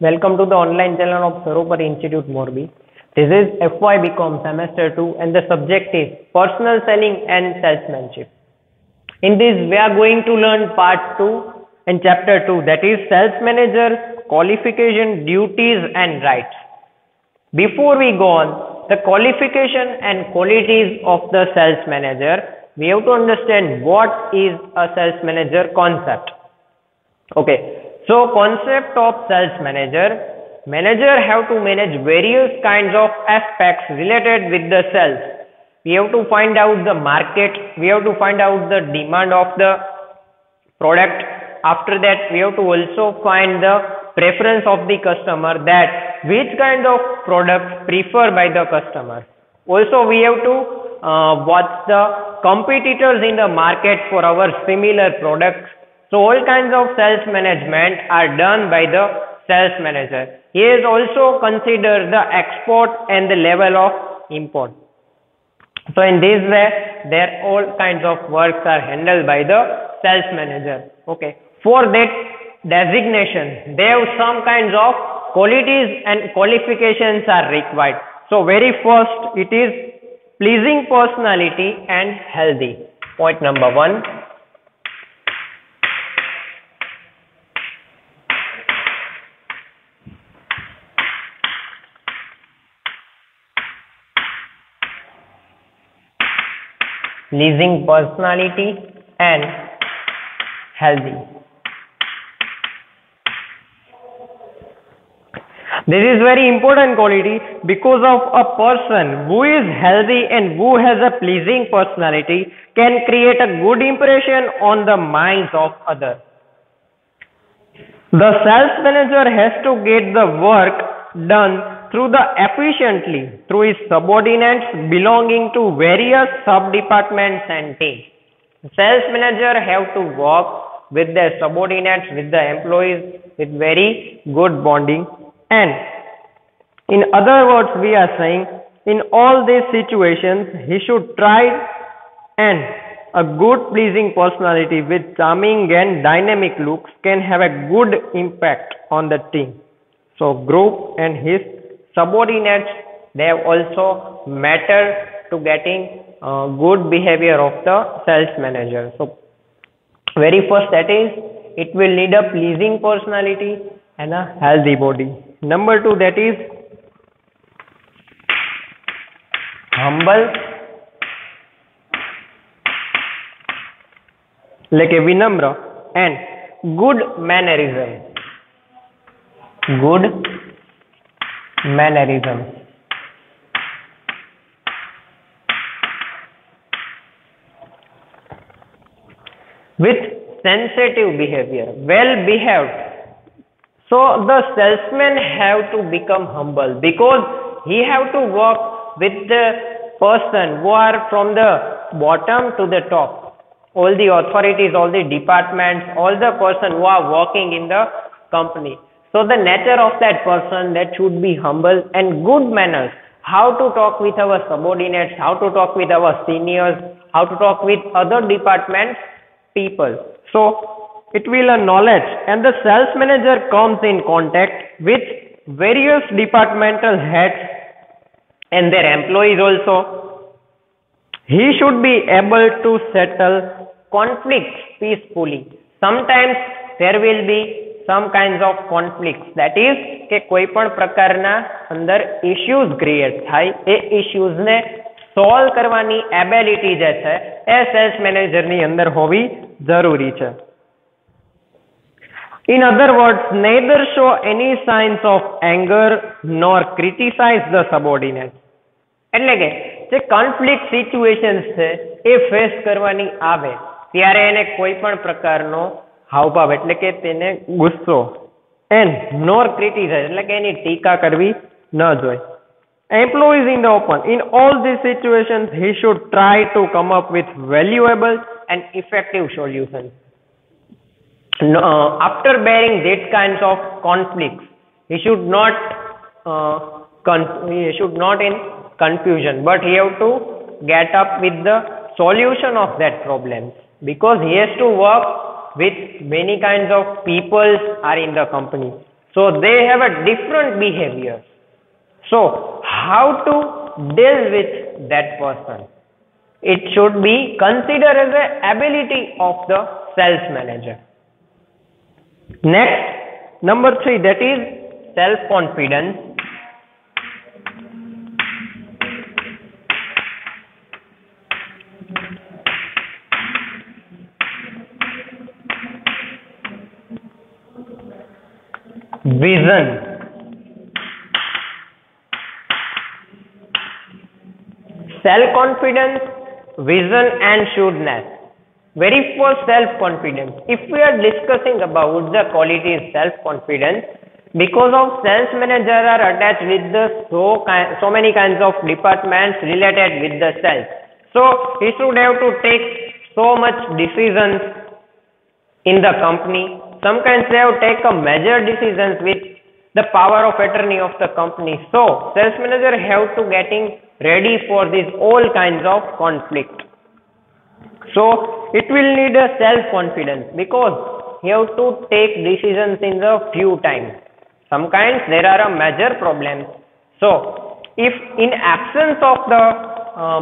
Welcome to the online channel of Saropar Institute Morbi. This is FY BCom Semester 2 and the subject is Personal Selling and Salesmanship. In this we are going to learn part 2 and chapter 2, that is Sales Manager, Qualification, Duties and Rights. Before we go on, the qualification and qualities of the Sales Manager, we have to understand what is a Sales Manager concept. Okay. So concept of sales manager have to manage various kinds of aspects related with the sales. We have to find out the market, we have to find out the demand of the product. After that we have to also find the preference of the customer, that which kind of product preferred by the customer. Also we have to watch the competitors in the market for our similar products. So all kinds of sales management are done by the sales manager. He is also considered the export and the level of import. So in this way, there all kinds of works are handled by the sales manager. Okay. For that designation, they have some kinds of qualities and qualifications are required. So very first, it is pleasing personality and healthy. Point number 1. Pleasing personality and healthy. This is very important quality, because of a person who is healthy and who has a pleasing personality can create a good impression on the minds of others. The sales manager has to get the work done efficiently through his subordinates belonging to various sub-departments and teams. Sales manager have to work with their subordinates, with the employees, with very good bonding. And in other words, we are saying, in all these situations, he should try and a good pleasing personality with charming and dynamic looks can have a good impact on the team. So group and his subordinates, they have also matter to getting good behavior of the sales manager. So very first, that is, it will need a pleasing personality and a healthy body. Number 2, that is humble, like a vinamra, and good mannerism. Good mannerism. With sensitive behavior, well behaved. So the salesman have to become humble, because he have to work with the person who are from the bottom to the top. All the authorities, all the departments, all the person who are working in the company. So the nature of that person, that should be humble and good manners. How to talk with our subordinates, how to talk with our seniors, how to talk with other departments people. So it will a knowledge, and the sales manager comes in contact with various departmental heads and their employees also. He should be able to settle conflicts peacefully. Sometimes there will be some kinds of conflicts, that is કે કોઈ પણ પ્રકારના અંદર issues create થાય, એ issues ને solve કરવાની ability જે છે એ sales manager ની અંદર હોવી જરૂરી છે. In other words, neither show any signs of anger nor criticize the subordinates. એટલે કે જે conflict situations છે એ face કરવાની આવે ત્યારે એને કોઈ પણ પ્રકારનો હાવભાવ, એટલે કે તેને ગુસ્સો, and nor criticize, એટલે કે એની ટીકા કરવી ન જોઈએ. Employees in the open, in all these situations he should try to come up with valuable and effective solutions. After bearing these kinds of conflicts, he should not in confusion, but he have to get up with the solution of that problem, because he has to work with many kinds of people are in the company. So they have a different behavior. So how to deal with that person? It should be considered as an ability of the sales manager. Next, number 3, that is self-confidence. Vision. Self-confidence, vision and shrewdness. Very first, self-confidence. If we are discussing about the qualities self-confidence, because of sales manager are attached with the so many kinds of departments related with the sales. So he should have to take so much decisions in the company. Sometimes they have take a major decisions with the power of attorney of the company. So sales manager have to getting ready for these all kinds of conflict. So it will need a self-confidence because you have to take decisions in the few times. Sometimes there are a major problems. So if in absence of the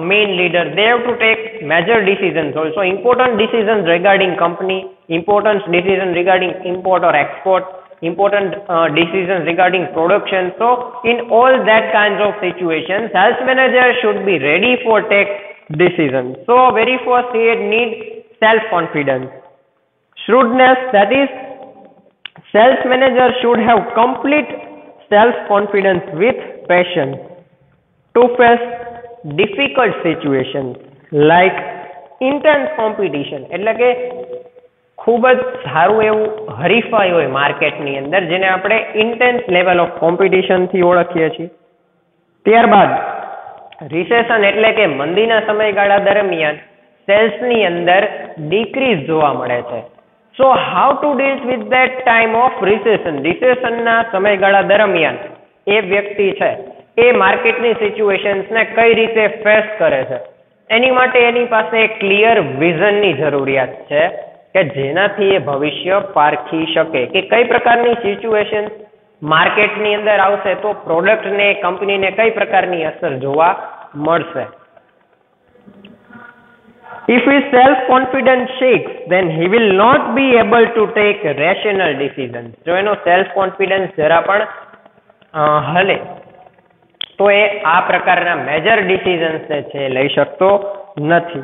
main leader, they have to take major decisions also, important decisions regarding company, important decisions regarding import or export, important decisions regarding production. So in all that kinds of situations, sales manager should be ready for take decisions. So very first he need self-confidence. Shrewdness, that is sales manager should have complete self-confidence with passion to face difficult situations like intense competition. એટલે કે ખૂબ જ સારું એવું હરીફાઈ હોય માર્કેટની અંદર જેને આપણે ઇન્ટેન્સ લેવલ ઓફ કોમ્પિટિશનથી ઓળખીએ છીએ. ત્યારબાદ રિસેશન એટલે કે મંદીના સમયગાળા દરમિયાન સેલ્સની અંદર ડિક્રીઝ જોવા મળે છે. So how to deal with that time of recession? રિસેશનના સમયગાળા દરમિયાન એ વ્યક્તિ છે એ માર્કેટની સિચ્યુએશન્સને કઈ રીતે ફેસ કરે છે એની માટે એની પાસે એક ક્લિયર વિઝનની જરૂરિયાત છે કે જેનાથી એ ભવિષ્ય પારખી શકે કે કઈ પ્રકારની સિચ્યુએશન માર્કેટની અંદર આવશે તો પ્રોડક્ટને કંપનીને કઈ પ્રકારની અસર જોવા મળશે. If his self-confidence shakes, then he will not be able to take rational decisions. જો એનો self-confidence જરા પણ હલે તો એ આ પ્રકારના મેજર ડિસિઝન્સ છે લઈ શકતો નથી.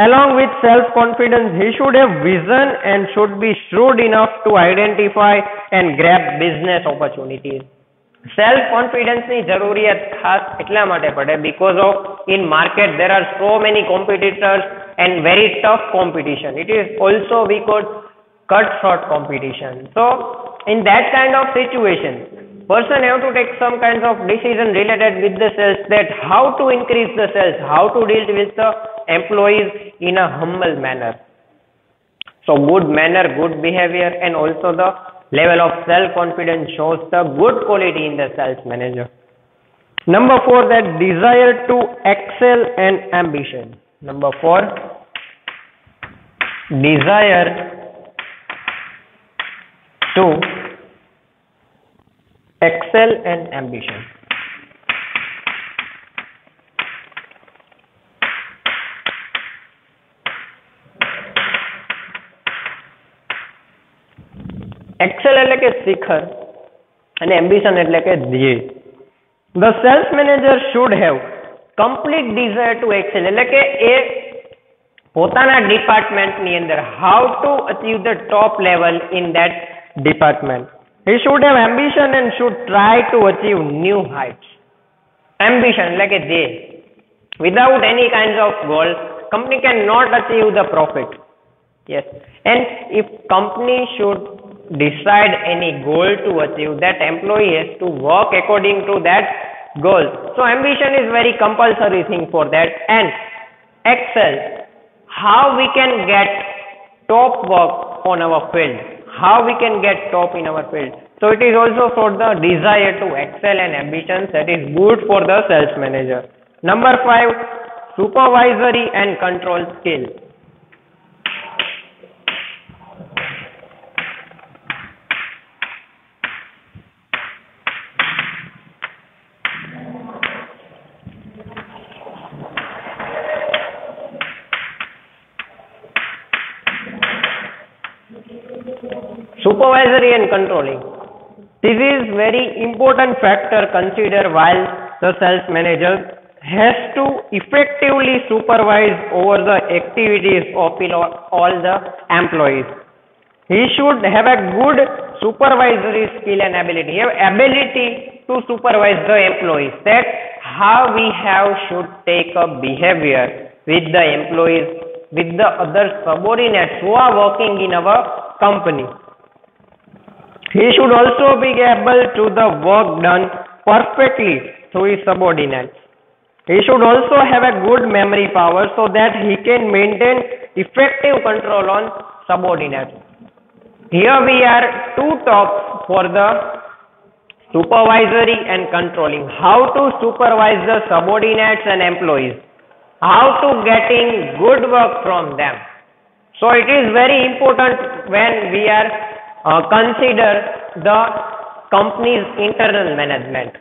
Along with self-confidence, he should have vision and should be shrewd enough to identify and grab business opportunities. Self-confidence ની જરૂરિયાત ખાસ એટલા માટે પડે because of in market there are so many competitors and very tough competition. It is also we call cutthroat competition. So in that kind of situation, person have to take some kinds of decision related with the sales, that how to increase the sales, how to deal with the employees in a humble manner. So good manner, good behavior and also the level of self-confidence shows the good quality in the sales manager. Number 4, that desire to excel and ambition. Number 4, desire to excel and ambition. Excel એટલે કે શિખર અને ambition એટલે કે ધ્યેય. The sales manager should have complete desire to excel એટલે કે એ પોતાના ડિપાર્ટમેન્ટની અંદર how to achieve the top level in that department. He should have ambition and should try to achieve new heights. Ambition એટલે કે ધ્યેય. Without any kinds of goal, company cannot achieve the profit. Yes. And if company should decide any goal to achieve, that employee has to work according to that goal. So ambition is very compulsory thing for that. And excel, how we can get top work on our field, how we can get top in our field. So it is also for the desire to excel and ambitions that is good for the sales manager. Number 5, supervisory and control skill. supervisory and controlling. This is very important factor considered while the sales manager has to effectively supervise over the activities of all the employees. He should have a good supervisory skill and ability, have ability to supervise the employees. That how we should take a behavior with the employees, with the other subordinates who are working in our company. He should also be able to the work done perfectly through his subordinates. He should also have a good memory power so that he can maintain effective control on subordinates. Here we are two talks for the supervisory and controlling. How to supervise the subordinates and employees. How to getting good work from them. So it is very important when we are consider the company's internal management.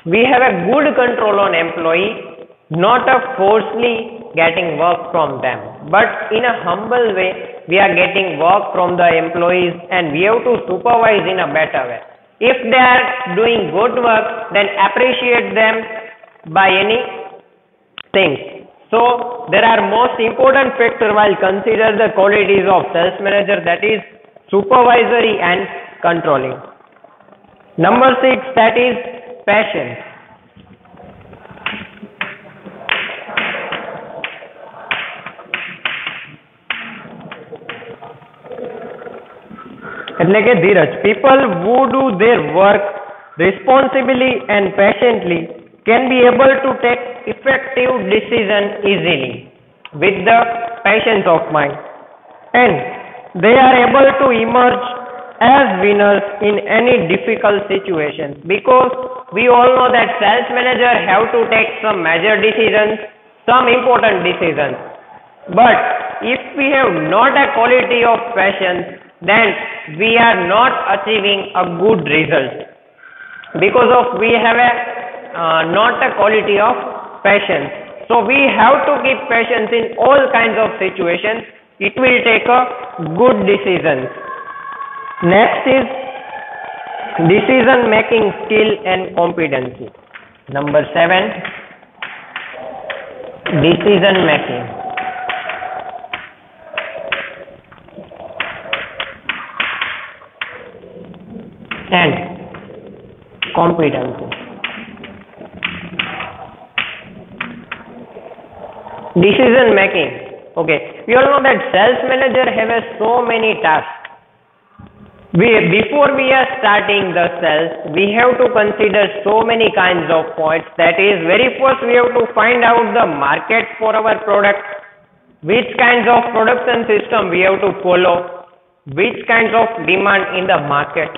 We have a good control on employee, not a forcefully getting work from them, but in a humble way we are getting work from the employees and we have to supervise in a better way. If they are doing good work, then appreciate them by any things. So there are most important factor while consider the qualities of sales manager, that is supervisory and controlling. Number 6, that is passion. એટલે કે ધીરજ. People who do their work responsibly and patiently can be able to take effective decision easily with the patience of mind, and they are able to emerge as winners in any difficult situation, because we all know that sales manager have to take some major decisions, some important decisions, but if we have not a quality of patience, then we are not achieving a good result, because of we have a not a quality of patience. So we have to keep patience in all kinds of situations. It will take a good decision. Next is decision making skill and competency. Number 7, decision making. And competency. Decision making. Okay, we all know that sales manager have so many tasks. Before we are starting the sales, we have to consider so many kinds of points. That is, very first we have to find out the market for our product, which kinds of production system we have to follow, which kinds of demand in the market.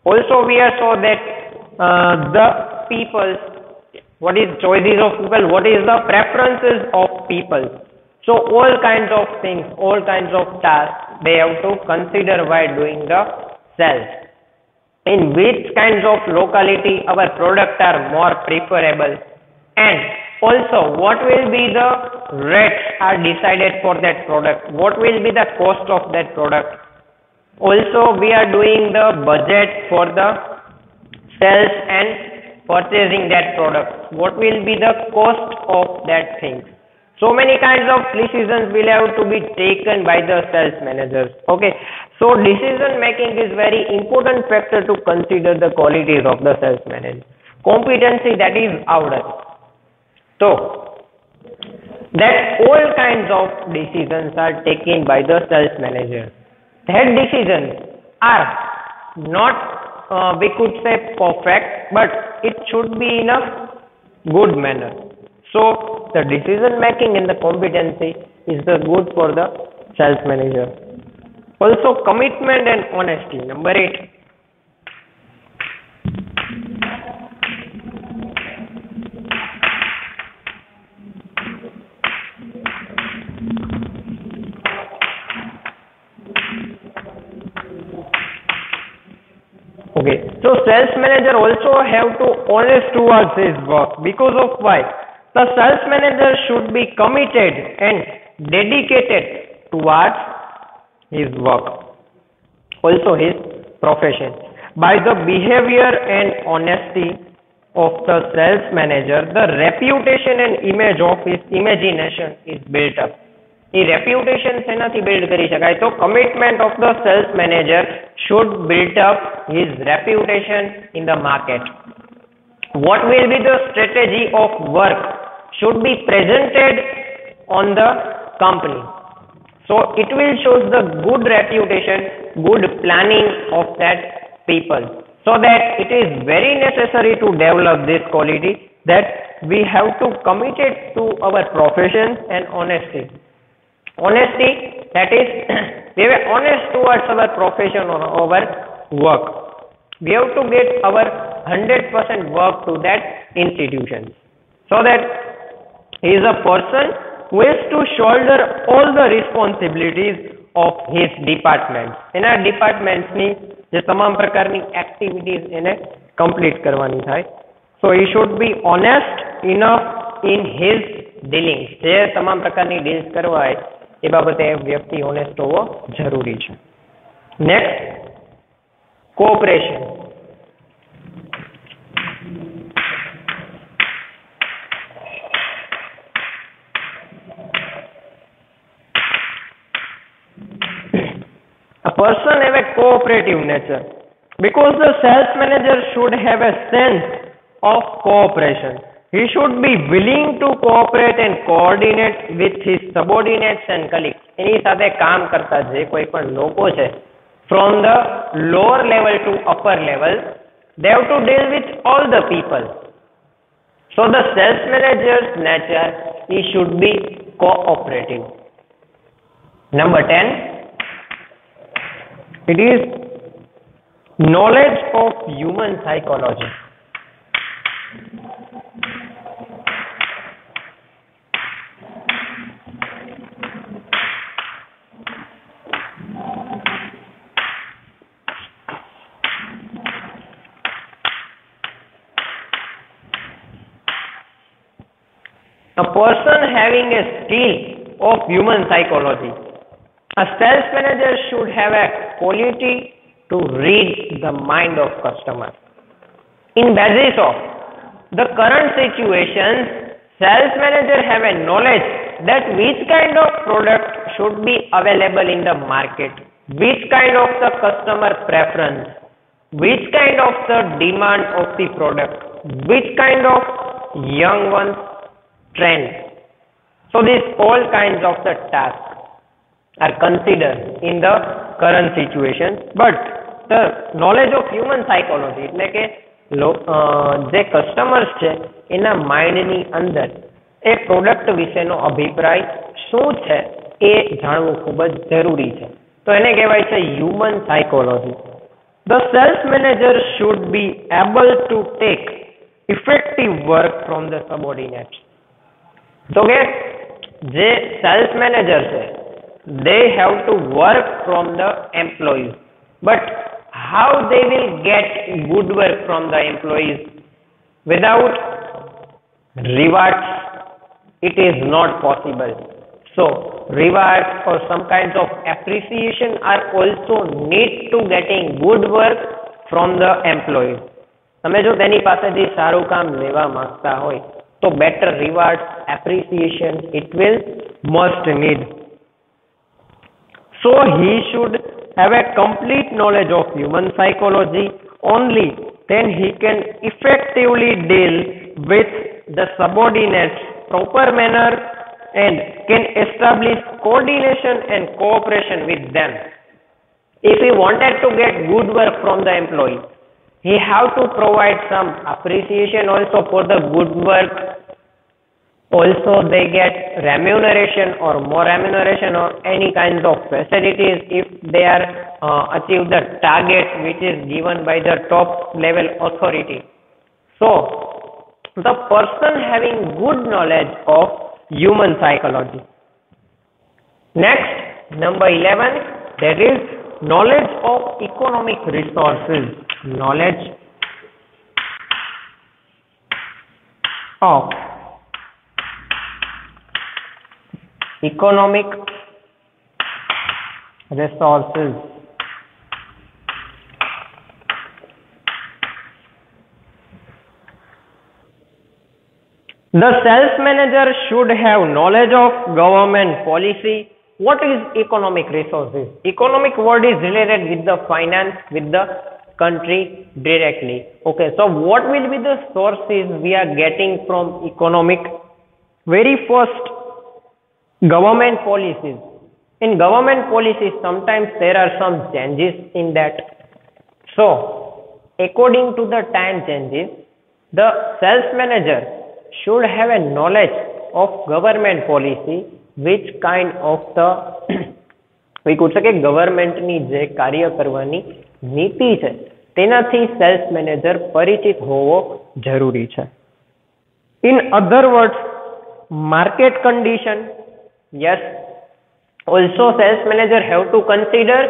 Also, we are saw that the people, what is choices of people, what is the preferences of people. So all kinds of things, all kinds of tasks they have to consider while doing the sales. In which kinds of locality our products are more preferable, and also what will be the rates are decided for that product, what will be the cost of that product. Also we are doing the budget for the sales and purchasing that product, what will be the cost of that thing. So many kinds of decisions will have to be taken by the sales managers. Okay, so decision making is very important factor to consider the qualities of the sales manager. Competency, that is आवडत. So that all kinds of decisions are taken by the sales manager. That decisions are not we could say perfect, but it should be in a good manner. So the decision making and the competency is the good for the sales manager. Also commitment and honesty. Number 8. Okay, so sales manager also have to honest towards his work. Because of why? The sales manager should be committed and dedicated towards his work. Also his profession. By the behavior and honesty of the sales manager, the reputation and image of his imagination is built up. A reputation શેનાથી build કરી શકાય? તો commitment of the sales manager should build up his reputation in the market. What will be the strategy of work should be presented on the company. So it will show the good reputation, good planning of that people. So that it is very necessary to develop this quality, that we have to commit it to our profession and honesty. Honesty, that is, we are honest towards our profession or our work. We have to get our 100% work to that institution. So that he is a person who has to shoulder all the responsibilities of his department. એના departmentsની જે તમામ પ્રકારની activities એને complete કરવાની થાય. So he should be honest enough in his dealings. જે તમામ પ્રકારની deals કરવા હોય એ બાબતે વ્યક્તિ honest હોવો જરૂરી છે. Next, cooperation. A person have a cooperative nature because the sales manager should have a sense of cooperation. He should be willing to cooperate and coordinate with his subordinates and colleagues. એની સાથે કામ કરતા જે કોઈ પણ લોકો છે, from the lower level to upper level, they have to deal with all the people. So the sales manager's nature, he should be cooperative. Number 10, it is knowledge of human psychology. A person having a skill of human psychology. A sales manager should have a quality to read the mind of customer. In basis of the current situations, sales manager have a knowledge that which kind of product should be available in the market, which kind of the customer preference, which kind of the demand of the product, which kind of young ones trend. So these all kinds of the tasks are considered in the current situation, but the knowledge of human psychology, એટલે કે જે customers છે એના માઇન્ડની અંદર એ product વિશેનો અભિપ્રાય શું છે એ જાણવું ખૂબ જ જરૂરી છે. તો એને કહેવાય છે human psychology. The sales manager should be able to take effective work from the subordinates. તો કે જે સેલ્સ મેનેજર છે, they have to work from the employees, but how they will get good work from the employees without rewards? It is not possible. So rewards or some kinds of appreciation are also need to getting good work from the employees. તમે જો તેની પાસેથી સારું કામ લેવા માંગતા હોય તો better rewards, appreciation it will must need. So he should have a complete knowledge of human psychology. Only then he can effectively deal with the subordinates proper manner and can establish coordination and cooperation with them. If he wanted to get good work from the employee, he have to provide some appreciation also for the good work. Also they get remuneration or more remuneration or any kinds of facilities if they are achieve the target which is given by the top level authority. So the person having good knowledge of human psychology. Next, number 11, that is knowledge of economic resources. Knowledge of economic resources. The sales manager should have knowledge of government policy. What is economic resources? Economic word is related with the finance, with the country directly. Okay, so what will be the sources we are getting from economic? Very first, government policies. In government policies, sometimes there are some changes in that. So, according to the time changes, the sales manager should have a knowledge of government policy, which kind of the we could say કે ગવર્મેન્ટની જે કાર્ય કરવાની નીતિ છે તેનાથી sales manager પરિચિત હોવો જરૂરી છે. In other words, market condition, yes, also sales manager have to consider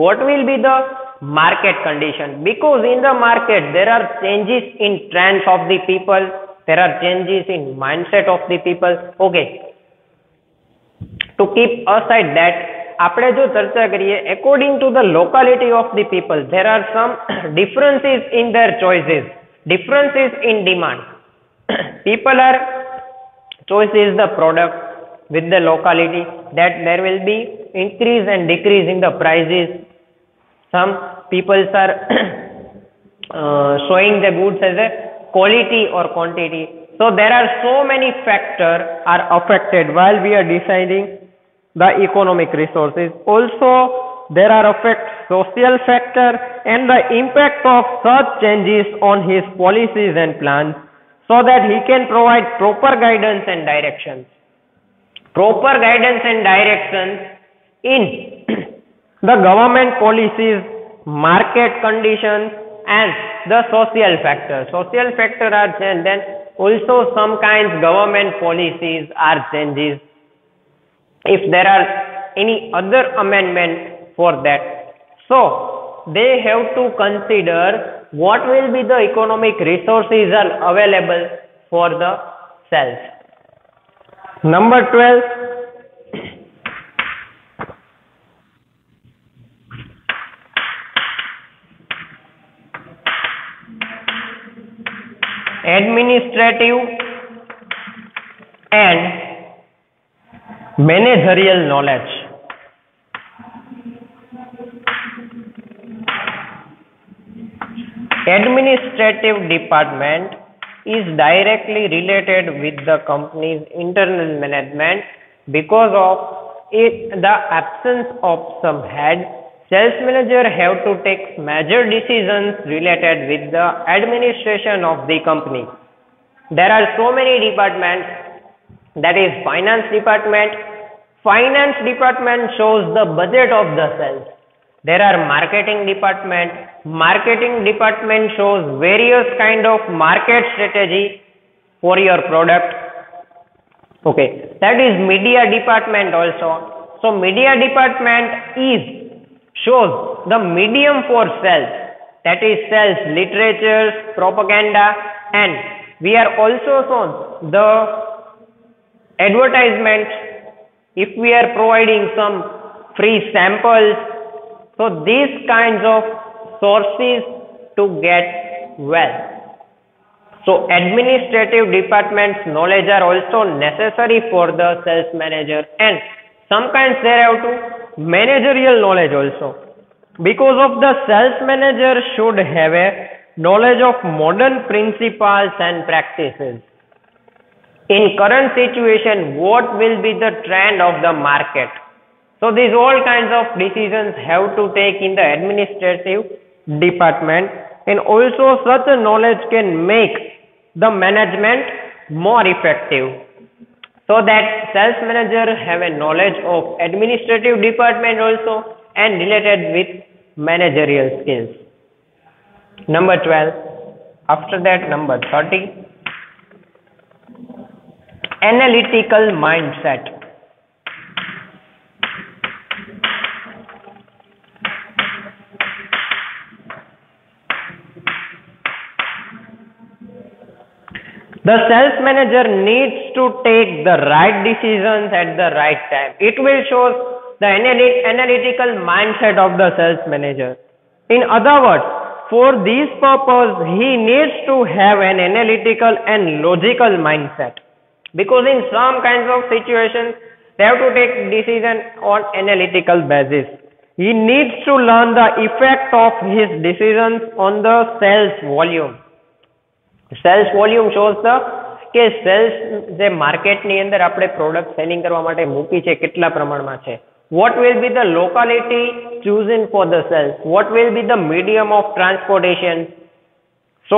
what will be the market condition, because in the market there are changes in trends of the people, there are changes in mindset of the people. Okay, to keep aside that, આપણે જો ચર્ચા કરીએ according to the locality of the people, there are some differences in their choices, differences in demand. People are choices the product with the locality, that there will be increase and decrease in the prices. Some people are showing the goods as a quality or quantity. So there are so many factors are affected while we are deciding the economic resources. Also, there are social factor and the impact of such changes on his policies and plans, so that he can provide proper guidance and directions. Proper guidance and directions in the government policies, market conditions, and the social factor. Social factor are changed, then also some kinds government policies are changes. If there are any other amendment for that, so they have to consider what will be the economic resources are available for the sales. Number 12, administrative and managerial knowledge. Administrative department is directly related with the company's internal management. Because of it, the absence of some head, sales manager have to take major decisions related with the administration of the company. There are so many departments, that is finance department. Finance department shows the budget of the sales. There are marketing department. Marketing department shows various kind of market strategy for your product. Okay, that is media department also. So media department shows the medium for sales, that is sales, literatures, propaganda, and we are also shown the advertisements. If we are providing some free samples, so these kinds of sources to get well. So administrative department's knowledge are also necessary for the sales manager, and sometimes they have to managerial knowledge also, because of the sales manager should have a knowledge of modern principles and practices. In current situation, what will be the trend of the market? So these all kinds of decisions have to take in the administrative department, and also such a knowledge can make the management more effective. So that sales manager have a knowledge of administrative department also and related with managerial skills. Number 12. After that, number 30. Analytical mindset. The sales manager needs to take the right decisions at the right time. It will show the analytical mindset of the sales manager. In other words, for this purpose, he needs to have an analytical and logical mindset. because in some kinds of situations they have to take decision on analytical basis. He needs to learn the effect of his decisions on the sales volume. Sales volume shows the કે cells જે માર્કેટની અંદર આપણે product selling કરવા માટે મૂકી છે કેટલા પ્રમાણમાં છે. What will be the locality chosen for the sales? What will be the medium of transportation? So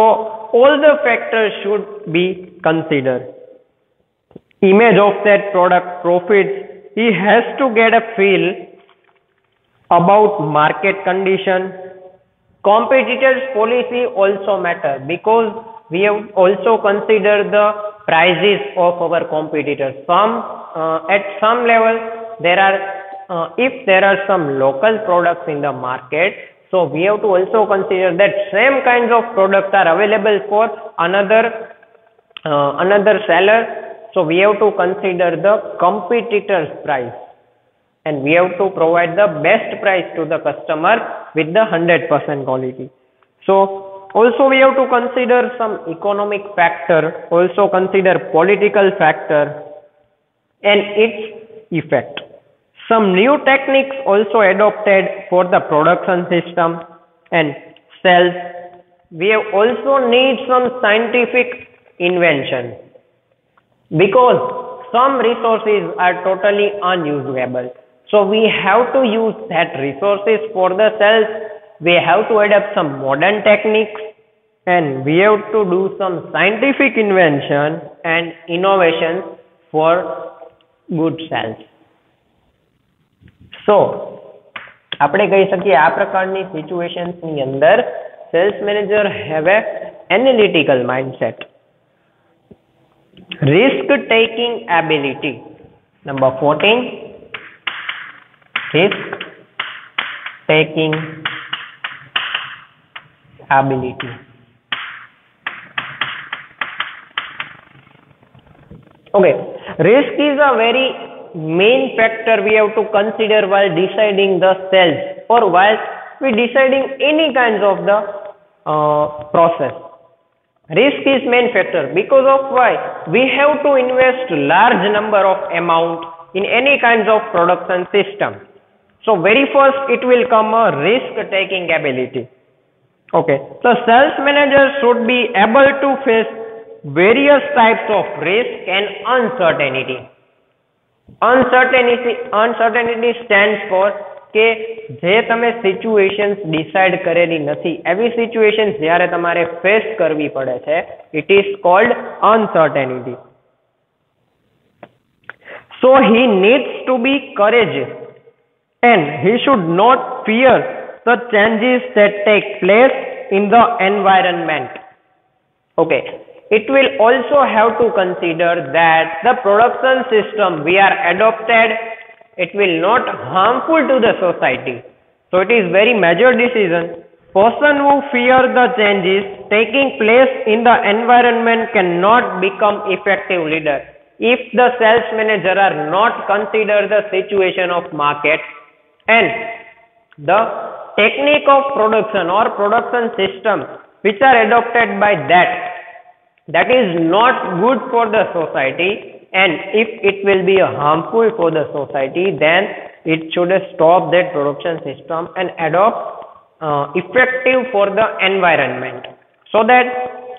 all the factors should be considered. Image of that product, profits. He has to get a feel about market condition. Competitors' policy also matter because we have also considered the prices of our competitors. At some level there are if there are some local products in the market, so we have to also consider that same kinds of products are available for another seller. So we have to consider the competitor's price and we have to provide the best price to the customer with the 100% quality. So also we have to consider some economic factor, also consider political factor and its effect. Some new techniques also adopted for the production system and sales. We have also need some scientific invention because some resources are totally unusable. So we have to use that resources for the sales. We have to adapt some modern techniques and we have to do some scientific invention and innovations for good sales. So આપણે કહી શકીએ આ પ્રકારની situations ની અંદર sales manager have a analytical mindset. Risk taking ability. Number 14, risk taking ability. Okay, risk is a very main factor we have to consider while deciding the sales or while we deciding any kinds of the process. Risk is main factor because of why we have to invest large number of amount in any kinds of production system. So very first it will come a risk taking ability. Okay, so sales manager should be able to face various types of risk and uncertainty. Uncertainty stands for કે જે તમે situations decide કરેલી નથી એવી situations જ્યારે તમારે face કરવી પડે છે, it is called uncertainty. So he needs to be courageous and he should not fear the changes that take place in the environment. Okay, it will also have to consider that the production system we are adopted, it will not harmful to the society. So it is very major decision. Person who fear the changes taking place in the environment cannot become effective leader. If the sales manager are not consider the situation of market and the technique of production or production system which are adopted by that is not good for the society, and if it will be harmful for the society, then it should stop that production system and adopt effective for the environment, so that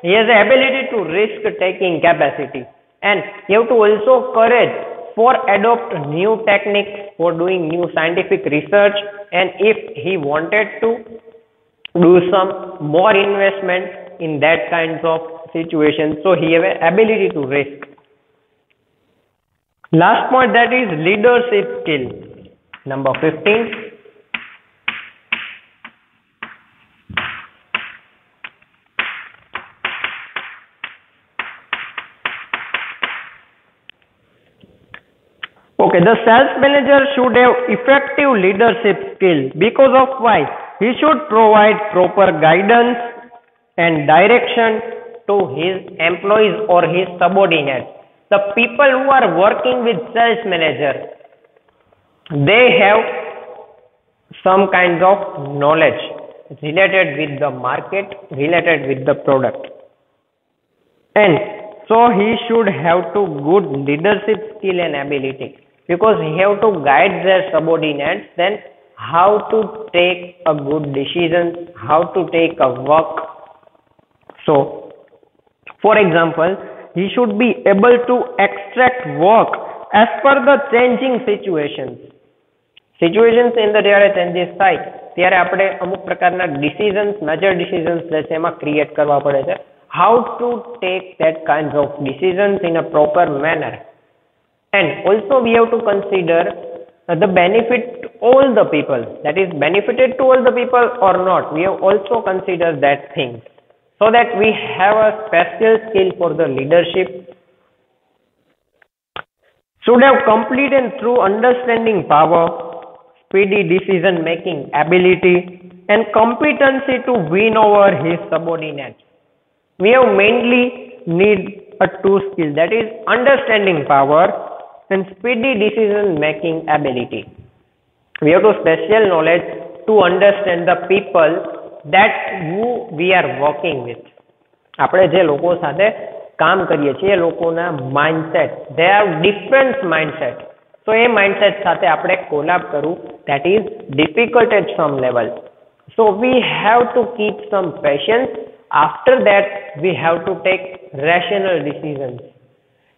he has the ability to risk taking capacity, and you have to also courage for adopt new techniques, for doing new scientific research, and if he wanted to do some more investment in that kinds of situation, so he have an ability to risk. Last point, that is leadership skill. Number 15. Okay, the sales manager should have effective leadership skill because of why he should provide proper guidance and direction to his employees or his subordinates. The people who are working with sales manager, they have some kinds of knowledge related with the market, related with the product, and So he should have to good leadership skill and ability, because he have to guide their subordinates then how to take a good decision, how to take a work. So for example, he should be able to extract work as per the changing situations. Situations ની અંદર જ્યારે changes થાય ત્યારે આપણે અમુક પ્રકારના decisions, major decisions જે છે એમાં ક્રિએટ કરવા પડે છે. How to take that kind of decisions in a proper manner. And also we have to consider the benefit to all the people, that is benefited to all the people or not. We have also considered that thing, so that we have a special skill for the leadership. Should have complete and true understanding power, speedy decision making ability, and competency to win over his subordinates. We have mainly need a two skill, that is understanding power and speedy decision making ability. We have to special knowledge to understand the people that who we are working with. આપણે જે લોકો સાથે કામ કરીએ છીએ એ લોકોના mindset, they have different mindset. So A mindset સાથે આપણે કોલાબ કરવું, that is difficult at some level. So we have to keep some patience. After that we have to take rational decisions,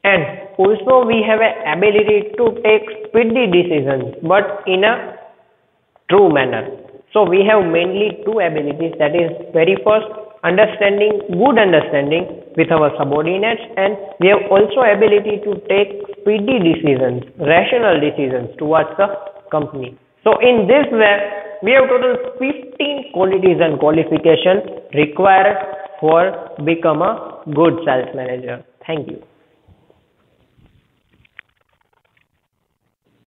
and also we have an ability to take speedy decisions but in a true manner. So we have mainly two abilities, that is very first understanding, good understanding with our subordinates, and we have also ability to take speedy decisions, rational decisions towards the company. So in this way we have total 15 qualities and qualifications required for become a good sales manager. Thank you.